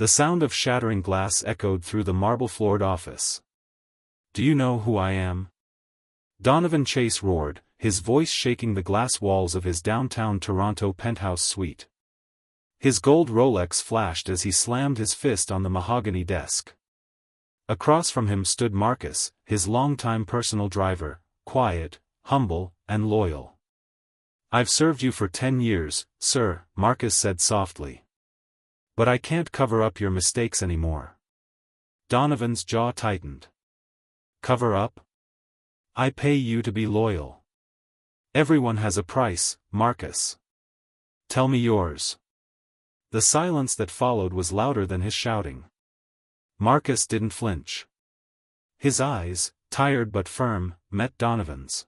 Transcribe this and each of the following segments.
The sound of shattering glass echoed through the marble-floored office. "Do you know who I am?" Donovan Chase roared, his voice shaking the glass walls of his downtown Toronto penthouse suite. His gold Rolex flashed as he slammed his fist on the mahogany desk. Across from him stood Marcus, his longtime personal driver, quiet, humble, and loyal. "I've served you for 10 years, sir," Marcus said softly. "But I can't cover up your mistakes anymore." Donovan's jaw tightened. "Cover up? I pay you to be loyal." "Everyone has a price, Marcus. Tell me yours." The silence that followed was louder than his shouting. Marcus didn't flinch. His eyes, tired but firm, met Donovan's.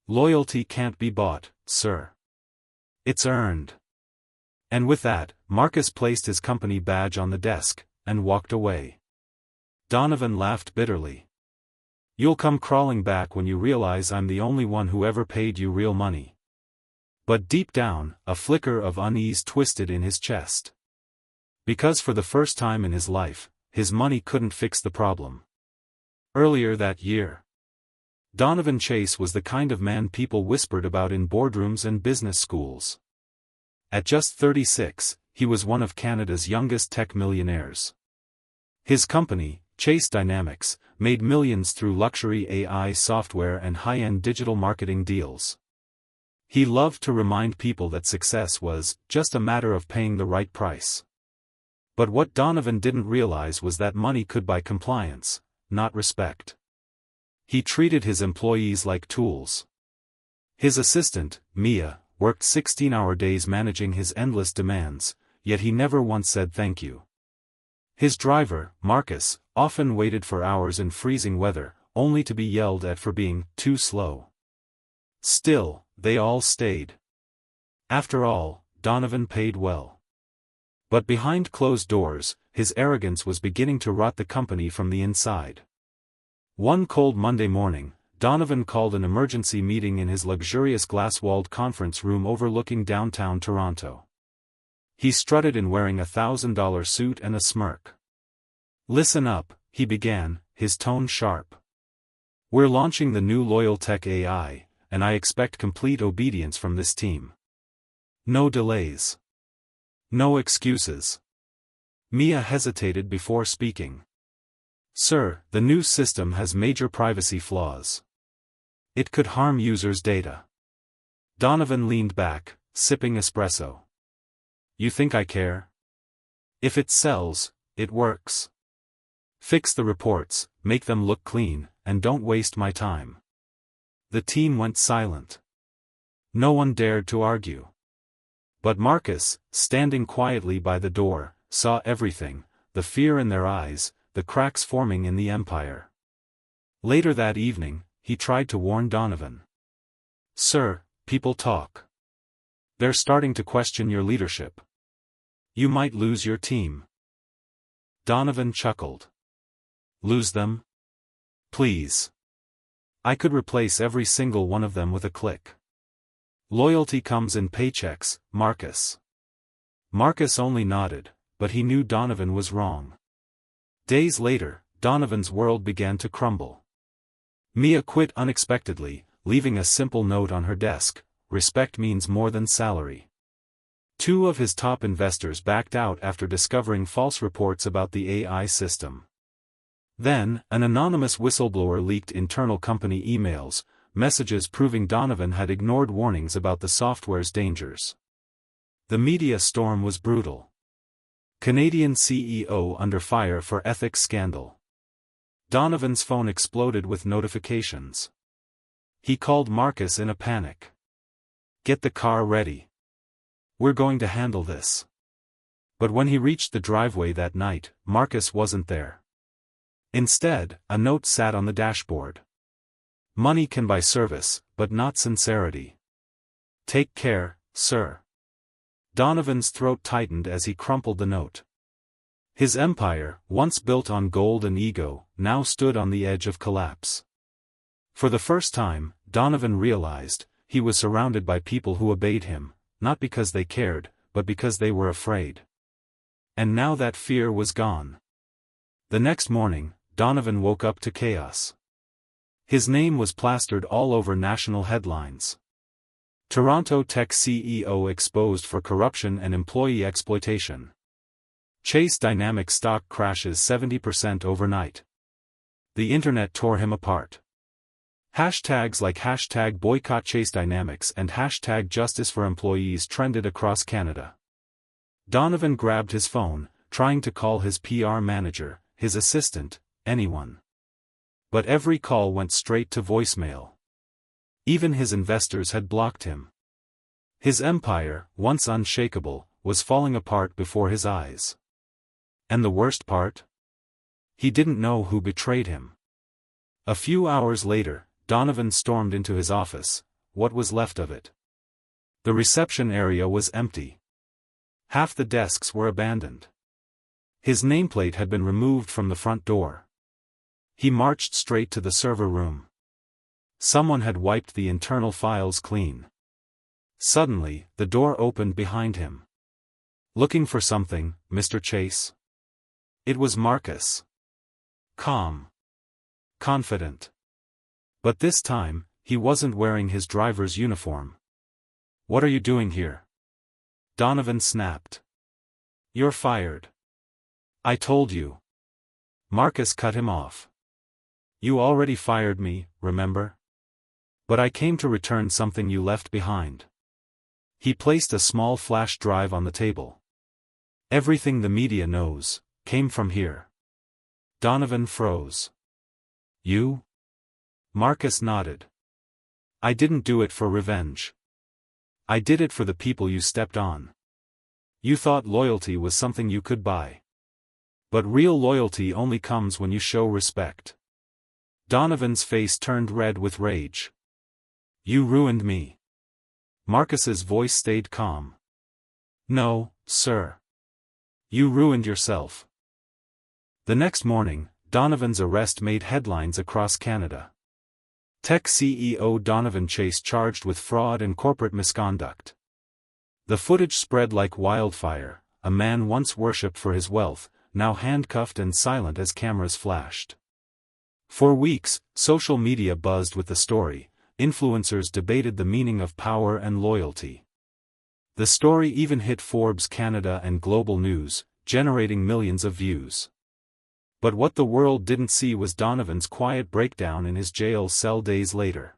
"Loyalty can't be bought, sir. It's earned." And with that, Marcus placed his company badge on the desk, and walked away. Donovan laughed bitterly. "You'll come crawling back when you realize I'm the only one who ever paid you real money." But deep down, a flicker of unease twisted in his chest. Because for the first time in his life, his money couldn't fix the problem. Earlier that year, Donovan Chase was the kind of man people whispered about in boardrooms and business schools. At just 36, he was one of Canada's youngest tech millionaires. His company, Chase Dynamics, made millions through luxury AI software and high-end digital marketing deals. He loved to remind people that success was just a matter of paying the right price. But what Donovan didn't realize was that money could buy compliance, not respect. He treated his employees like tools. His assistant, Mia, worked 16-hour days managing his endless demands, yet he never once said thank you. His driver, Marcus, often waited for hours in freezing weather, only to be yelled at for being too slow. Still, they all stayed. After all, Donovan paid well. But behind closed doors, his arrogance was beginning to rot the company from the inside. One cold Monday morning, Donovan called an emergency meeting in his luxurious glass-walled conference room overlooking downtown Toronto. He strutted in wearing a $1,000 suit and a smirk. "Listen up," he began, his tone sharp. "We're launching the new Loyal Tech AI, and I expect complete obedience from this team. No delays. No excuses." Mia hesitated before speaking. "Sir, the new system has major privacy flaws. It could harm users' data." Donovan leaned back, sipping espresso. "You think I care? If it sells, it works. Fix the reports, make them look clean, and don't waste my time." The team went silent. No one dared to argue. But Marcus, standing quietly by the door, saw everything, the fear in their eyes, the cracks forming in the empire. Later that evening, he tried to warn Donovan. "Sir, people talk. They're starting to question your leadership. You might lose your team." Donovan chuckled. "Lose them? Please. I could replace every single one of them with a click. Loyalty comes in paychecks, Marcus." Marcus only nodded, but he knew Donovan was wrong. Days later, Donovan's world began to crumble. Mia quit unexpectedly, leaving a simple note on her desk: "Respect means more than salary." Two of his top investors backed out after discovering false reports about the AI system. Then, an anonymous whistleblower leaked internal company emails, messages proving Donovan had ignored warnings about the software's dangers. The media storm was brutal. Canadian CEO under fire for ethics scandal. Donovan's phone exploded with notifications. He called Marcus in a panic. "Get the car ready. We're going to handle this." But when he reached the driveway that night, Marcus wasn't there. Instead, a note sat on the dashboard. "Money can buy service, but not sincerity. Take care, sir." Donovan's throat tightened as he crumpled the note. His empire, once built on gold and ego, now stood on the edge of collapse. For the first time, Donovan realized, he was surrounded by people who obeyed him, not because they cared, but because they were afraid. And now that fear was gone. The next morning, Donovan woke up to chaos. His name was plastered all over national headlines. Toronto tech CEO exposed for corruption and employee exploitation. Chase Dynamics stock crashes 70% overnight. The internet tore him apart. Hashtags like hashtag boycott Chase Dynamics and hashtag justice for employees trended across Canada. Donovan grabbed his phone, trying to call his PR manager, his assistant, anyone. But every call went straight to voicemail. Even his investors had blocked him. His empire, once unshakable, was falling apart before his eyes. And the worst part? He didn't know who betrayed him. A few hours later, Donovan stormed into his office, what was left of it. The reception area was empty. Half the desks were abandoned. His nameplate had been removed from the front door. He marched straight to the server room. Someone had wiped the internal files clean. Suddenly, the door opened behind him. Looking for something, Mr. Chase? It was Marcus. Calm. Confident. But this time, he wasn't wearing his driver's uniform. What are you doing here? Donovan snapped. You're fired. I told you. Marcus cut him off. You already fired me, remember? But I came to return something you left behind. He placed a small flash drive on the table. Everything the media knows came from here. Donovan froze. You? Marcus nodded. I didn't do it for revenge. I did it for the people you stepped on. You thought loyalty was something you could buy. But real loyalty only comes when you show respect. Donovan's face turned red with rage. You ruined me. Marcus's voice stayed calm. No, sir. You ruined yourself. The next morning, Donovan's arrest made headlines across Canada. Tech CEO Donovan Chase charged with fraud and corporate misconduct. The footage spread like wildfire, a man once worshipped for his wealth, now handcuffed and silent as cameras flashed. For weeks, social media buzzed with the story, influencers debated the meaning of power and loyalty. The story even hit Forbes Canada and Global News, generating millions of views. But what the world didn't see was Donovan's quiet breakdown in his jail cell days later.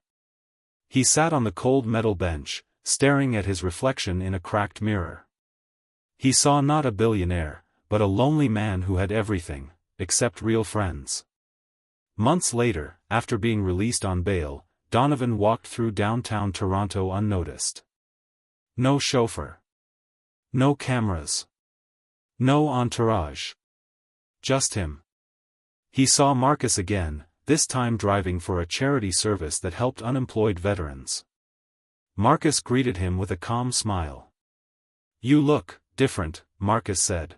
He sat on the cold metal bench, staring at his reflection in a cracked mirror. He saw not a billionaire, but a lonely man who had everything, except real friends. Months later, after being released on bail, Donovan walked through downtown Toronto unnoticed. No chauffeur. No cameras. No entourage. Just him. He saw Marcus again, this time driving for a charity service that helped unemployed veterans. Marcus greeted him with a calm smile. You look different, Marcus said.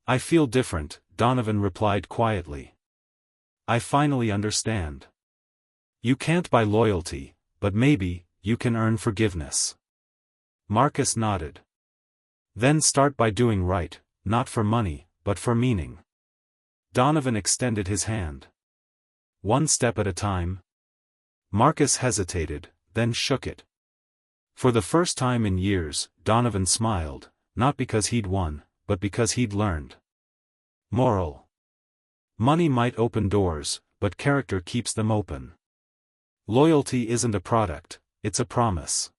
I feel different, Donovan replied quietly. I finally understand. You can't buy loyalty, but maybe you can earn forgiveness. Marcus nodded. Then start by doing right, not for money, but for meaning. Donovan extended his hand. One step at a time. Marcus hesitated, then shook it. For the first time in years, Donovan smiled, not because he'd won, but because he'd learned. Moral. Money might open doors, but character keeps them open. Loyalty isn't a product, it's a promise.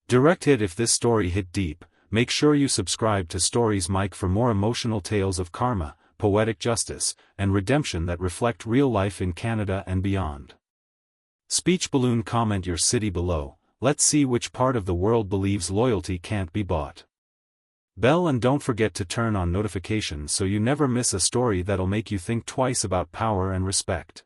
Direct hit. If this story hit deep, make sure you subscribe to Stories Mike for more emotional tales of karma, poetic justice, and redemption that reflect real life in Canada and beyond. Speech balloon. Comment your city below, let's see which part of the world believes loyalty can't be bought. Bell, and don't forget to turn on notifications so you never miss a story that'll make you think twice about power and respect.